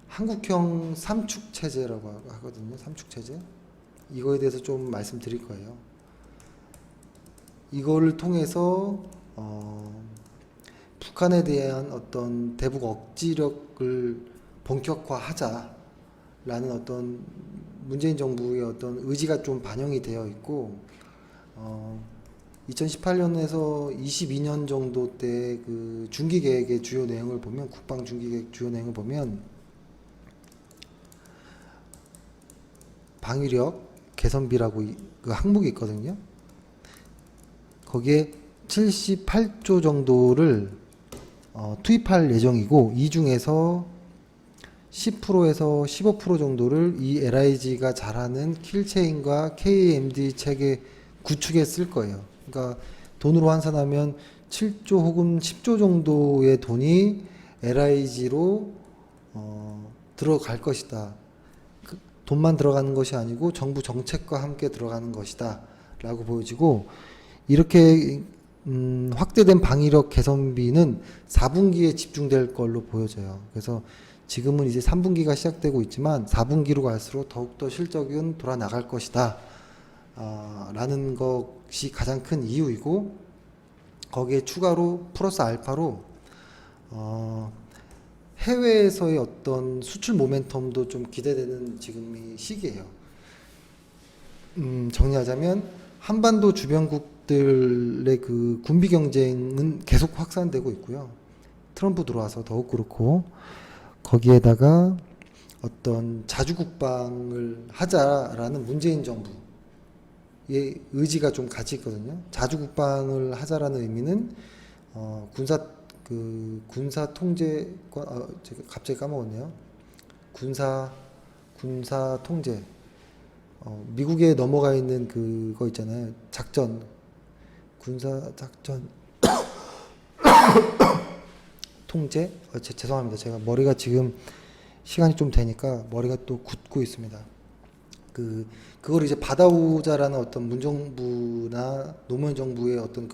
한국형 삼축 체제라고 하거든요. 삼축 체제. 이거에 대해서 좀 말씀드릴 거예요. 이거를 통해서 북한에 대한 어떤 대북 억지력을 본격화하자라는 어떤 문재인 정부의 어떤 의지가 좀 반영이 되어 있고, 2018년에서 22년 정도 때 그 중기 계획의 주요 내용을 보면, 국방 중기 계획 주요 내용을 보면 방위력 개선비라고 그 항목이 있거든요. 거기에 78조 정도를 투입할 예정이고, 이 중에서 10%에서 15% 정도를 이 LIG가 잘하는 킬체인과 KMD 체계 구축에 쓸 거예요. 그러니까 돈으로 환산하면 7조 혹은 10조 정도의 돈이 LIG로 들어갈 것이다. 그 돈만 들어가는 것이 아니고 정부 정책과 함께 들어가는 것이다 라고 보여지고, 이렇게 확대된 방위력 개선비는 4분기에 집중될 걸로 보여져요. 그래서 지금은 이제 3분기가 시작되고 있지만 4분기로 갈수록 더욱더 실적은 돌아나갈 것이다 라는 것이 가장 큰 이유이고, 거기에 추가로 플러스 알파로 해외에서의 어떤 수출 모멘텀도 좀 기대되는 지금 이 시기예요. 정리하자면 한반도 주변국들의 그 군비 경쟁은 계속 확산되고 있고요. 트럼프 들어와서 더욱 그렇고, 거기에다가 어떤 자주국방을 하자라는 문재인 정부의 의지가 좀 같이 있거든요. 자주국방을 하자라는 의미는 군사 통제권, 제가 갑자기 까먹었네요. 군사 통제. 미국에 넘어가 있는 그거 있잖아요. 군사 작전 통제? 죄송합니다. 제가 머리가 지금 시간이 좀 되니까 머리가 또 굳고 있습니다. 그걸 이제 받아오자라는 어떤 문정부나 노무현 정부의 어떤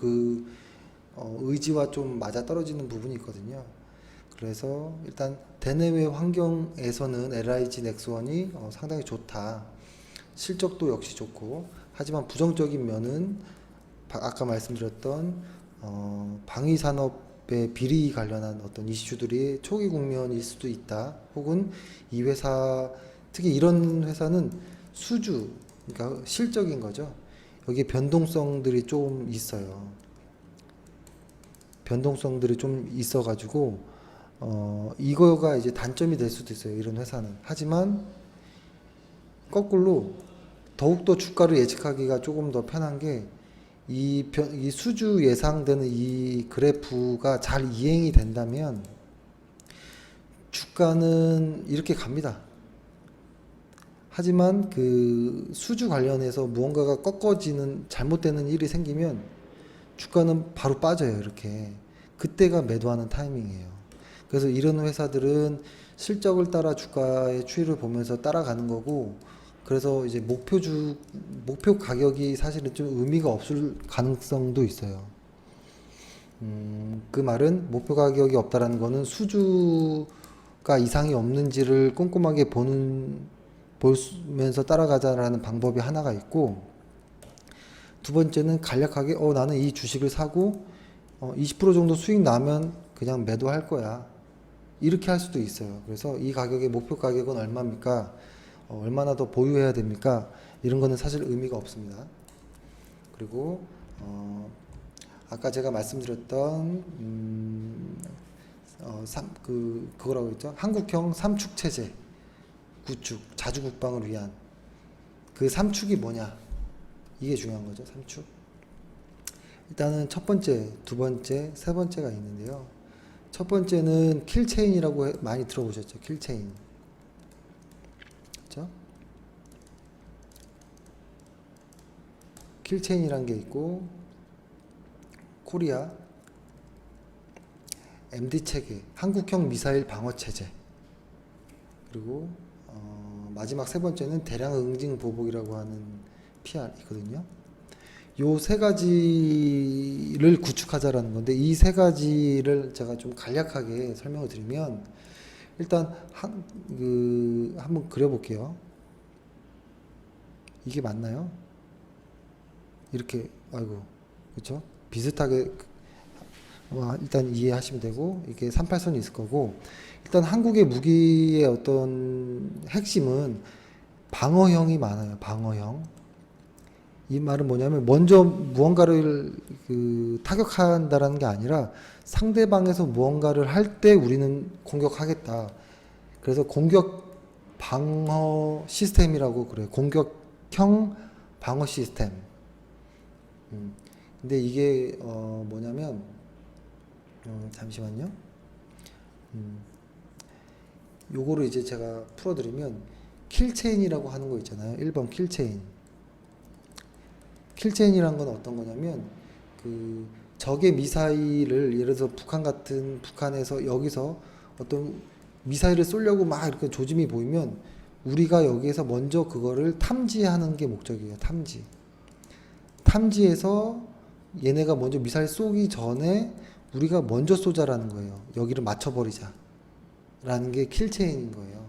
의지와 좀 맞아 떨어지는 부분이 있거든요. 그래서 일단 대내외 환경에서는 LIG 넥스원이 상당히 좋다. 실적도 역시 좋고, 하지만 부정적인 면은 아까 말씀드렸던 방위 산업의 비리 관련한 어떤 이슈들이 초기 국면일 수도 있다. 혹은 이 회사, 특히 이런 회사는 수주, 그러니까 실적인 거죠. 여기에 변동성들이 좀 있어요. 변동성들이 좀 있어가지고 이거가 이제 단점이 될 수도 있어요. 이런 회사는. 하지만 거꾸로 더욱더 주가를 예측하기가 조금 더 편한 게, 이 수주 예상되는 이 그래프가 잘 이행이 된다면 주가는 이렇게 갑니다. 하지만 그 수주 관련해서 무언가가 꺾어지는 잘못되는 일이 생기면 주가는 바로 빠져요. 이렇게. 그때가 매도하는 타이밍이에요. 그래서 이런 회사들은 실적을 따라 주가의 추이를 보면서 따라가는 거고, 그래서 이제 목표 가격이 사실은 좀 의미가 없을 가능성도 있어요. 그 말은 목표 가격이 없다라는 거는 수주가 이상이 없는지를 꼼꼼하게 보면서 따라가자라는 방법이 하나가 있고, 두 번째는 간략하게 나는 이 주식을 사고 20% 정도 수익 나면 그냥 매도할 거야, 이렇게 할 수도 있어요. 그래서 이 가격의 목표 가격은 얼마입니까? 얼마나 더 보유해야 됩니까? 이런 거는 사실 의미가 없습니다. 그리고 아까 제가 말씀드렸던 그거라고 했죠. 한국형 삼축 체제 구축, 자주국방을 위한 그 삼축이 뭐냐? 이게 중요한 거죠. 삼축. 일단은 첫 번째, 두 번째, 세 번째가 있는데요. 첫 번째는 킬체인이라고 많이 들어보셨죠? 킬체인. 그렇죠? 킬체인이란 게 있고, 코리아 MD 체계, 한국형 미사일 방어 체제, 그리고 마지막 세 번째는 대량 응징 보복이라고 하는 PR이거든요. 요 세 가지를 구축하자라는 건데, 이 세 가지를 제가 좀 간략하게 설명을 드리면, 일단 한번 그려볼게요. 이게 맞나요? 이렇게 아이고 그렇죠? 비슷하게 일단 이해하시면 되고 이게 38선이 있을 거고 일단 한국의 무기의 어떤 핵심은 방어형이 많아요. 방어형. 이 말은 뭐냐면 먼저 무언가를 타격한다라는 게 아니라 상대방에서 무언가를 할 때 우리는 공격하겠다. 그래서 공격 방어 시스템이라고 그래요. 공격형 방어 시스템. 근데 이게 뭐냐면 잠시만요. 요거를 이제 제가 풀어드리면 킬체인이라고 하는 거 있잖아요. 1번 킬체인. 킬체인이란 건 어떤 거냐면 적의 미사일을 예를 들어서 북한에서 여기서 어떤 미사일을 쏘려고 막 이렇게 조짐이 보이면 우리가 여기에서 먼저 그거를 탐지하는 게 목적이에요. 탐지해서 얘네가 먼저 미사일 쏘기 전에 우리가 먼저 쏘자라는 거예요. 여기를 맞춰버리자 라는 게 킬체인인 거예요.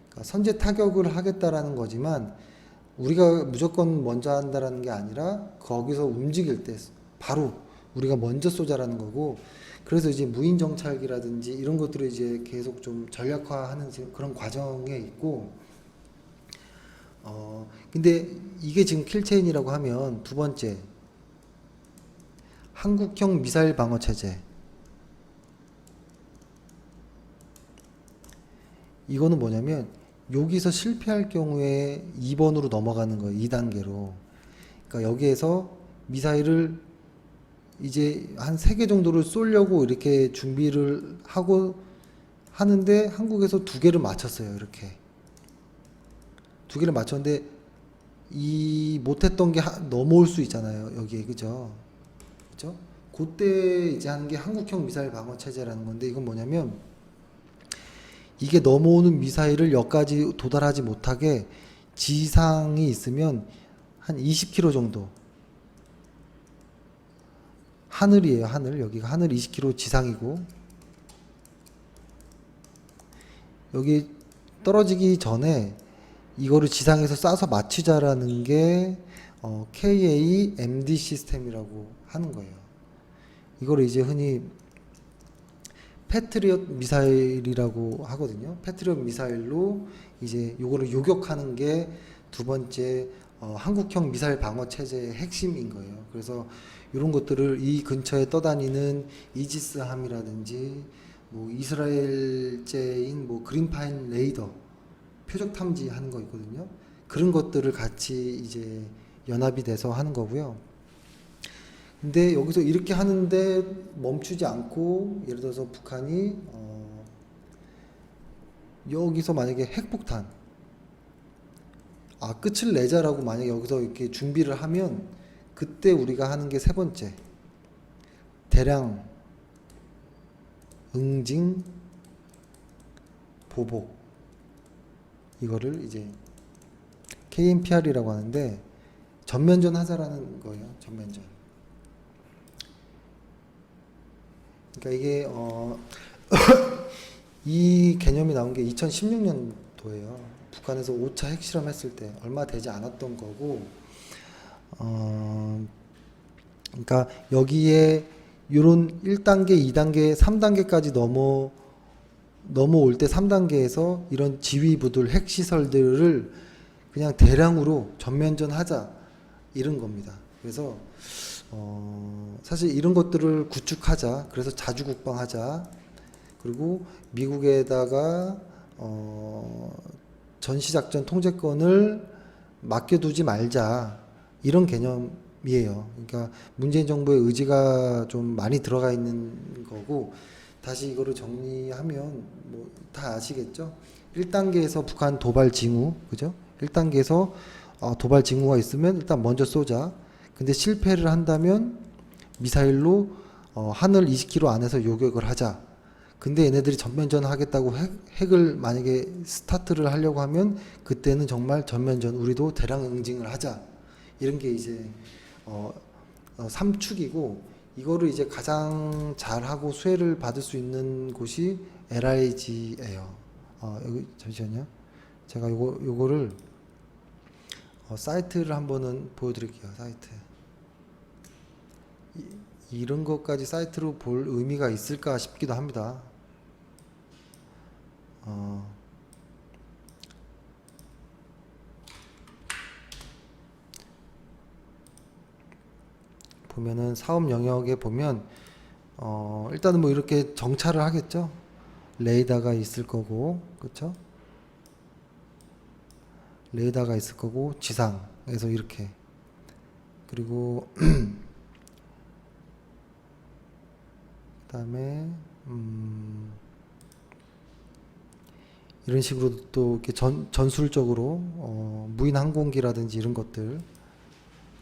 그러니까 선제 타격을 하겠다라는 거지만 우리가 무조건 먼저 한다라는 게 아니라 거기서 움직일 때 바로 우리가 먼저 쏘자라는 거고, 그래서 이제 무인 정찰기라든지 이런 것들을 이제 계속 좀 전략화하는 그런 과정에 있고, 근데 이게 지금 킬체인이라고 하면 두 번째 한국형 미사일 방어 체제. 이거는 뭐냐면 여기서 실패할 경우에 2번으로 넘어가는 거예요. 2단계로. 그러니까 여기에서 미사일을 이제 한 3개 정도를 쏘려고 이렇게 준비를 하고 하는데 한국에서 2개를 맞췄어요. 이렇게. 2개를 맞췄는데 이 못했던 게 넘어올 수 있잖아요. 여기에. 그죠? 그죠? 그때 이제 하는 게 한국형 미사일 방어 체제라는 건데, 이건 뭐냐면 이게 넘어오는 미사일을 여기까지 도달하지 못하게 지상이 있으면 한 20km 정도, 하늘이에요. 하늘. 여기가 하늘 20km 지상이고, 여기 떨어지기 전에 이거를 지상에서 쏴서 맞추자라는 게 KA-MD 시스템이라고 하는 거예요. 이거를 이제 흔히 패트리엇 미사일이라고 하거든요. 패트리엇 미사일로 이제 요거를 요격하는 게 두 번째 한국형 미사일 방어 체제의 핵심인 거예요. 그래서 이런 것들을 이 근처에 떠다니는 이지스함이라든지 뭐 이스라엘제인 뭐 그린파인 레이더 표적 탐지하는 거 있거든요. 그런 것들을 같이 이제 연합이 돼서 하는 거고요. 근데 여기서 이렇게 하는데 멈추지 않고, 예를 들어서 북한이 여기서 만약에 핵폭탄 끝을 내자라고 만약에 여기서 이렇게 준비를 하면, 그때 우리가 하는 게 세 번째 대량 응징 보복, 이거를 이제 KMPR이라고 하는데 전면전 하자라는 거예요. 전면전. 그러니까 이게 이 개념이 나온 게 2016년도예요. 북한에서 5차 핵실험 했을 때 얼마 되지 않았던 거고, 그러니까 여기에 요런 1단계, 2단계, 3단계까지 넘어올 때 3단계에서 이런 지휘부들, 핵시설들을 그냥 대량으로 전면전 하자, 이런 겁니다. 그래서 사실 이런 것들을 구축하자, 그래서 자주국방하자, 그리고 미국에다가 전시작전 통제권을 맡겨두지 말자, 이런 개념이에요. 그러니까 문재인 정부의 의지가 좀 많이 들어가 있는 거고, 다시 이거를 정리하면 뭐 다 아시겠죠? 1단계에서 북한 도발 징후, 그죠? 1단계에서 도발 징후가 있으면 일단 먼저 쏘자. 근데 실패를 한다면 미사일로 하늘 20km 안에서 요격을 하자. 근데 얘네들이 전면전 하겠다고 핵을 만약에 스타트를 하려고 하면 그때는 정말 전면전, 우리도 대량 응징을 하자. 이런 게 이제 3축이고, 이거를 이제 가장 잘하고 수혜를 받을 수 있는 곳이 LIG예요. 여기 잠시만요. 제가 요거를 사이트를 한번은 보여드릴게요. 사이트. 이런 것까지 사이트로 볼 의미가 있을까 싶기도 합니다. 보면은 사업 영역에 보면 일단은 뭐 이렇게 정찰을 하겠죠. 레이더가 있을 거고, 그렇죠? 레이더가 있을 거고 지상에서 이렇게, 그리고 그다음에 이런 식으로 또 이렇게 전술적으로 무인 항공기라든지 이런 것들,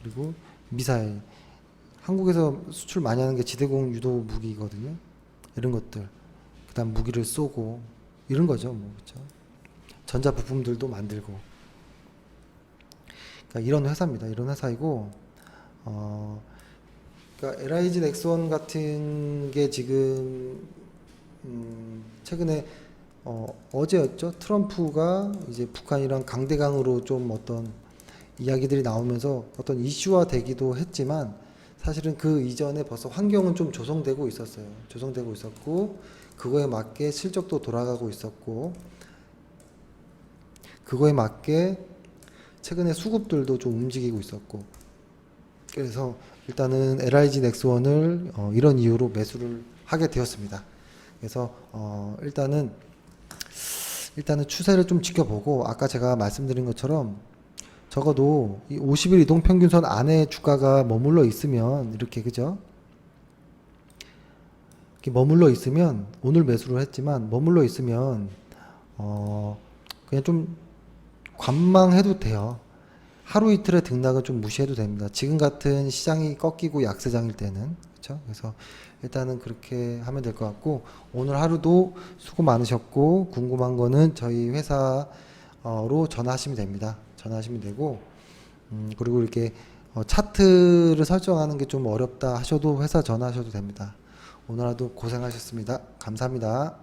그리고 미사일, 한국에서 수출 많이 하는 게 지대공 유도 무기거든요. 이런 것들, 그다음 무기를 쏘고 이런 거죠, 뭐. 그렇죠? 전자 부품들도 만들고. 그러니까 이런 회사입니다. 이런 회사이고, 그러니까 LIG 넥스원 같은 게 지금 최근에 어제였죠. 트럼프가 이제 북한이랑 강대강으로 좀 어떤 이야기들이 나오면서 어떤 이슈화 되기도 했지만, 사실은 그 이전에 벌써 환경은 좀 조성되고 있었어요. 조성되고 있었고, 그거에 맞게 실적도 돌아가고 있었고, 그거에 맞게 최근에 수급들도 좀 움직이고 있었고, 그래서 일단은 LIG 넥스원을 이런 이유로 매수를 하게 되었습니다. 그래서 일단은 추세를 좀 지켜보고, 아까 제가 말씀드린 것처럼 적어도 이 50일 이동 평균선 안에 주가가 머물러 있으면, 이렇게, 그죠? 이렇게 머물러 있으면, 오늘 매수를 했지만 머물러 있으면 그냥 좀 관망해도 돼요. 하루 이틀의 등락은 좀 무시해도 됩니다. 지금 같은 시장이 꺾이고 약세장일 때는. 그렇죠? 그래서 일단은 그렇게 하면 될 것 같고, 오늘 하루도 수고 많으셨고, 궁금한 거는 저희 회사로 전화하시면 됩니다. 전화하시면 되고, 그리고 이렇게 차트를 설정하는 게 좀 어렵다 하셔도 회사 전화하셔도 됩니다. 오늘 하루 고생하셨습니다. 감사합니다.